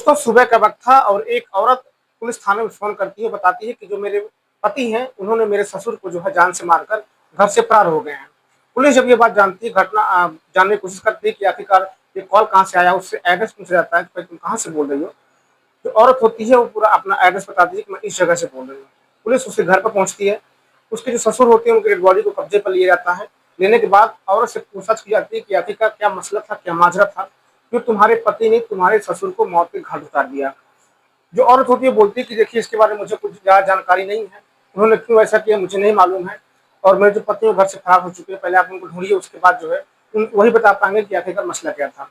दोस्तों सुबह का वक्त था और एक औरत पुलिस थाने में फ़ोन करती है, बताती है कि जो मेरे पति हैं, उन्होंने मेरे ससुर को जो है जान से मारकर घर से फरार हो गए हैं। पुलिस जब ये बात जानती है, घटना जानने की कोशिश करती है कि आखिरकार ये कॉल कहाँ से आया, उससे एड्रेस पूछा जाता है कि भाई तुम कहाँ से बोल रही हो? जो औरत होती है वो पूरा अपना एड्रेस बताती है कि मैं इस जगह से बोल रही हूँ। पुलिस उसके घर पर पहुँचती है, उसके जो ससुर होते हैं उनकी डेड बॉडी को कब्जे पर लिया जाता है। लेने के बाद औरत से पूछताछ की जाती है कि आखिरकार क्या मसला था, क्या माजरा था, जो तुम्हारे पति ने तुम्हारे ससुर को मौत के घाट उतार दिया। जो औरत होती है बोलती है कि देखिए इसके बारे में मुझे कुछ ज़्यादा जानकारी नहीं है, उन्होंने क्यों ऐसा किया मुझे नहीं मालूम है और मेरे जो पति हैं वो घर से फरार हो चुके हैं, पहले आप उनको ढूँढिए उसके बाद जो है वही बता पाएँगे कि आखिरकार मसला क्या था।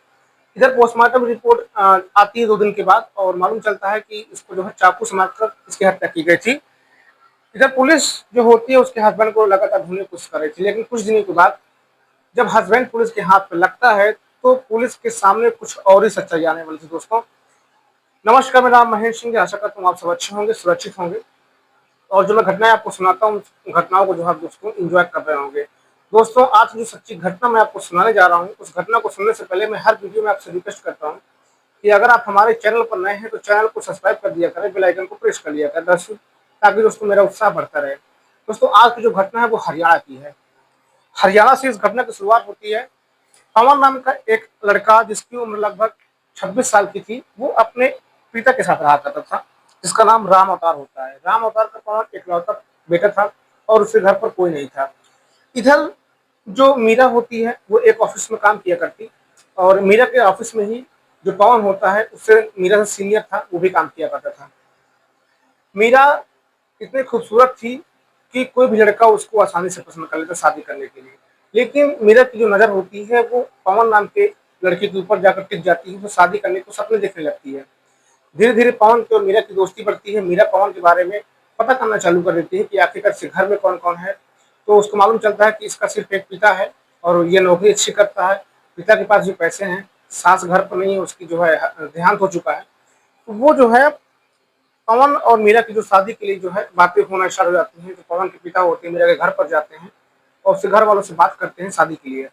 इधर पोस्टमार्टम रिपोर्ट आती है 2 दिन के बाद और मालूम चलता है कि इसको जो है चाकू से मारकर इसकी हत्या की गई थी। इधर पुलिस जो होती है उसके हस्बैंड को लगातार ढूँढने की कोशिश कर रही थी, लेकिन कुछ दिनों के बाद जब हस्बैंड पुलिस के हाथ पे लगता है, तो पुलिस के सामने कुछ और ही सच्चाई आने वाली थी दोस्तों। नमस्कार, मेरा नाम महेश सिंह है, आशा करता हूँ आप सब अच्छे होंगे, सुरक्षित होंगे और जो मैं घटनाएँ आपको सुनाता हूँ, उन घटनाओं को जो है दोस्तों एन्जॉय कर रहे होंगे। दोस्तों आज जो सच्ची घटना मैं आपको सुनाने जा रहा हूँ, उस घटना को सुनने से पहले मैं हर वीडियो में आपसे रिक्वेस्ट करता हूँ कि अगर आप हमारे चैनल पर नए हैं, तो चैनल को सब्सक्राइब कर दिया करें, बेल आइकन को प्रेस कर लिया करें दर्शक, ताकि दोस्तों मेरा उत्साह बढ़ता रहे। दोस्तों आज की जो घटना है वो हरियाणा की है। हरियाणा से इस घटना की शुरुआत होती है। पवन नाम का एक लड़का जिसकी उम्र लगभग 26 साल की थी, वो अपने पिता के साथ रहा करता था, जिसका नाम राम अवतार होता है। राम अवतार का पवन इकलौता बेटा था और उसके घर पर कोई नहीं था। इधर जो मीरा होती है वो एक ऑफिस में काम किया करती और मीरा के ऑफिस में ही जो पवन होता है उससे मीरा से सीनियर था, वो भी काम किया करता था। मीरा इतनी खूबसूरत थी कि कोई भी लड़का उसको आसानी से पसंद कर लेता शादी करने के लिए। लेकिन मीरा की जो नज़र होती है वो पवन नाम के लड़के के ऊपर जाकर टिक जाती है, वो शादी करने को सपने देखने लगती है। धीरे-धीरे पवन की और मीरा की दोस्ती बढ़ती है। मीरा पवन के बारे में पता करना चालू कर देती है कि आखिरकार इसके घर में कौन-कौन है। तो उसको मालूम चलता है कि इसका सिर्फ एक पिता है और ये नौकरी अच्छी करता है। पिता के पास जो पैसे हैं, सास घर पर नहीं है, उसकी जो है देहांत हो चुका है। तो वो जो है पवन और मीरा की जो शादी के लिए जो है बातें होना स्टार्ट हो जाती हैं। तो पवन के पिता होते हैं मीरा के घर पर जाते हैं और उसके घर वालों से बात करते हैं शादी के लिए।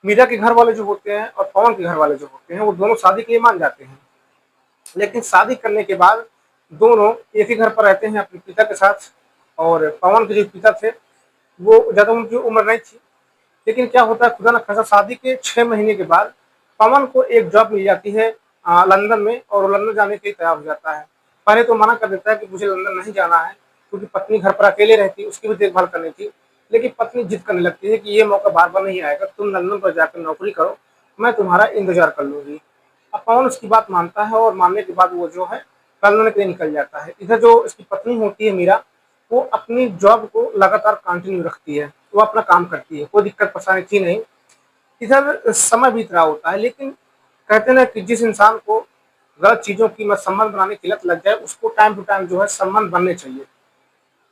मीरा के घर वाले जो होते हैं और पवन के घर वाले जो होते हैं वो दोनों शादी के लिए मान जाते हैं। लेकिन शादी करने के बाद दोनों एक ही घर पर रहते हैं अपने पिता के साथ और पवन के जो पिता थे वो ज़्यादा उनकी उम्र नहीं थी। लेकिन क्या होता है खुदा न खासा शादी के 6 महीने के बाद पवन को एक जॉब मिल जाती है लंदन में और वो लंदन जाने के लिए तैयार हो जाता है। पहले तो मना कर देता है कि मुझे लंदन नहीं जाना है क्योंकि पत्नी घर पर अकेले रहती है, उसकी भी देखभाल करनी थी। लेकिन पत्नी जिद करने लगती है कि ये मौका बार-बार नहीं आएगा, तुम लंदन पर जाकर नौकरी करो, मैं तुम्हारा इंतज़ार कर लूँगी। अब पवन उसकी बात मानता है और मानने के बाद वो जो है लंदन के लिए निकल जाता है। इधर जो इसकी पत्नी होती है मीरा, वो अपनी जॉब को लगातार कंटिन्यू रखती है, वो अपना काम करती है, कोई दिक्कत परेशानी थी नहीं। इधर समय बीत रहा होता है, लेकिन कहते हैं ना कि जिस इंसान को गलत चीज़ों की संबंध बनाने की लत लग जाए, उसको टाइम टू टाइम जो है संबंध बनने चाहिए।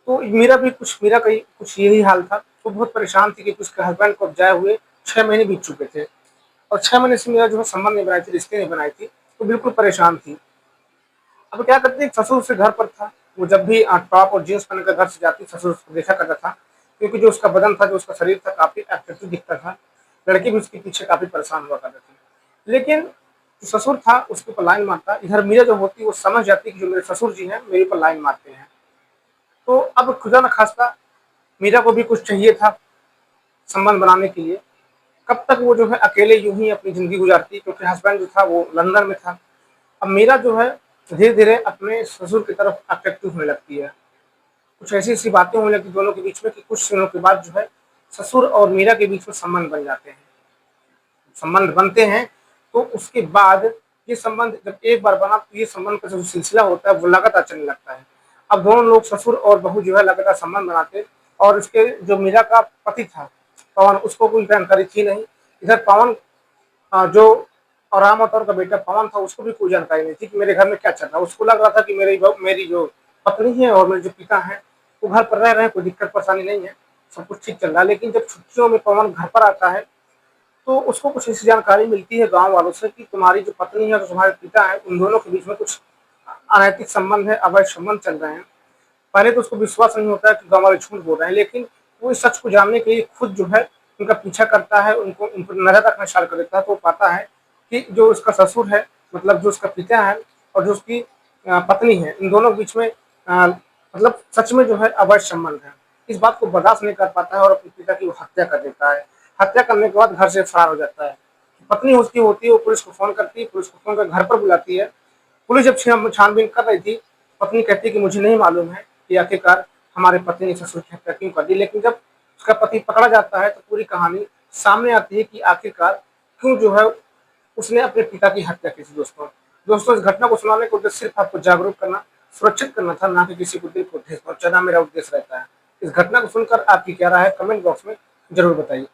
तो मेरा का ही कुछ यही हाल था। वो बहुत परेशान थी कि उसके हस्बैंड को अब जाए हुए 6 महीने बीत चुके थे और 6 महीने से मेरा जो है संबंध नहीं बनाई थी, रिश्ते नहीं बनाई थी, तो बिल्कुल परेशान थी। अब क्या करती है, ससुर उसके घर पर था, वो जब भी टॉप और जीन्स पहनकर घर से जाती, ससुर उसको देखा करता था, क्योंकि जो उसका बदन था, जो उसका शरीर था, काफ़ी अट्रैक्टिव दिखता था। लड़के भी उसके पीछे काफ़ी परेशान हुआ करते थे। लेकिन जो ससुर था, उसके ऊपर लाइन मारता। इधर मीरा जो होती, वो समझ जाती कि जो मेरे ससुर जी हैं, मेरे ऊपर लाइन मारते हैं। तो अब खुदा न खास्ता मीरा को भी कुछ चाहिए था संबंध बनाने के लिए। कब तक वो जो है अकेले यूँ ही अपनी ज़िंदगी गुज़ारती, क्योंकि हस्बैंड जो था, वो लंदन में था। अब मीरा जो है धीरे-धीरे अपने ससुर की तरफ अट्रैक्टिव होने लगती है। कुछ ऐसी-ऐसी बातें होने लगती दोनों के बीच में कि कुछ दिनों के बाद जो है ससुर और मीरा के बीच में संबंध बन जाते हैं। संबंध बनते हैं तो उसके बाद ये संबंध जब एक बार बना तो ये संबंध का जो सिलसिला होता है वो लगातार चलने लगता है। अब दोनों लोग ससुर और बहू जो है लगातार संबंध बनाते और इसके जो मीरा का पति था पवन, उसको कोई जानकारी थी नहीं। इधर पवन जो और राम अवतार का बेटा पवन था, उसको भी कोई जानकारी नहीं थी कि मेरे घर में क्या चल रहा है। उसको लग रहा था कि मेरी जो पत्नी है और मेरे जो पिता हैं वो घर पर रह रहे हैं, कोई दिक्कत परेशानी नहीं है, सब कुछ ठीक चल रहा है। लेकिन जब छुट्टियों में पवन घर पर आता है तो उसको कुछ ऐसी जानकारी मिलती है गाँव वालों से कि तुम्हारी जो पत्नी है और तुम्हारे पिता है, उन दोनों के बीच में कुछ अनैतिक संबंध है, अवैध संबंध चल रहे हैं। पहले तो उसको विश्वास नहीं होता है कि गाँव वाले झूठ बोल रहे हैं, लेकिन वो इस सच को जानने के लिए खुद जो है उनका पीछा करता है, उन पर नज़र रखना स्टार्ट कर देता है। तो वो पाता है कि जो उसका ससुर है मतलब जो उसका पिता है और जो उसकी पत्नी है, इन दोनों के बीच में मतलब सच में जो है अवैध संबंध है। इस बात को बर्दाश्त नहीं कर पाता है और अपने पिता की वो हत्या कर देता है। हत्या करने के बाद घर से फरार हो जाता है। पत्नी उसकी होती है, वो पुलिस को फ़ोन करती है, पुलिस को फ़ोन कर घर पर बुलाती है। पुलिस जब छानबीन कर रही थी, पत्नी कहती है कि मुझे नहीं मालूम है कि आखिरकार हमारे पति ने ससुर की हत्या क्यों कर दी। लेकिन जब उसका पति पकड़ा जाता है तो पूरी कहानी सामने आती है कि आखिरकार क्यों जो है उसने अपने पिता की हत्या की थी दोस्तों। दोस्तों, इस घटना को सुनाने का उद्देश्य सिर्फ आपको जागरूक करना, सुरक्षित करना था, ना कि किसी को दिल को ठेस पहुँचाना मेरा उद्देश्य रहता है। इस घटना को सुनकर आपकी क्या राय है कमेंट बॉक्स में ज़रूर बताइए।